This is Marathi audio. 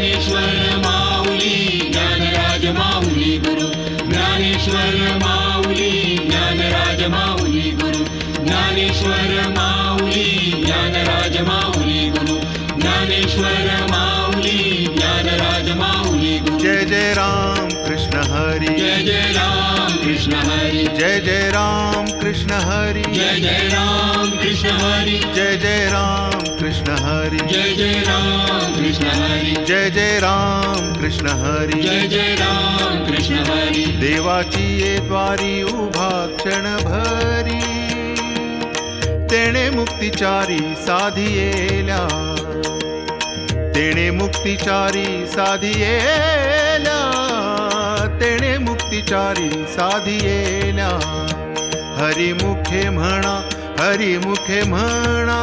ज्ञानेश्वर माऊली ज्ञानराज माऊली गुरु ज्ञानेश्वर माऊली ज्ञानराज माऊली गुरु ज्ञानेश्वर माऊली ज्ञानराज माऊली गुरु ज्ञानेश्वर माऊली ज्ञानराज माऊली गुरु जय जय राम कृष्ण हरी जय जय राम कृष्ण हरी जय जय राम कृष्ण हरी जय जय राम कृष्ण हरी जय जय राम कृष्ण हरी जय जय राम कृष्ण हरी जय जय राम कृष्ण हरी जय जय राम कृष्ण हरी देवाची ये द्वारी उभा क्षण भरी तेणे मुक्तिचारी साधियेल्या तेणे मुक्तिचारी साधियेल्या तेणे मुक्तिचारी साधियेल्या हरिमुखे म्हणा हरिमुखे म्हणा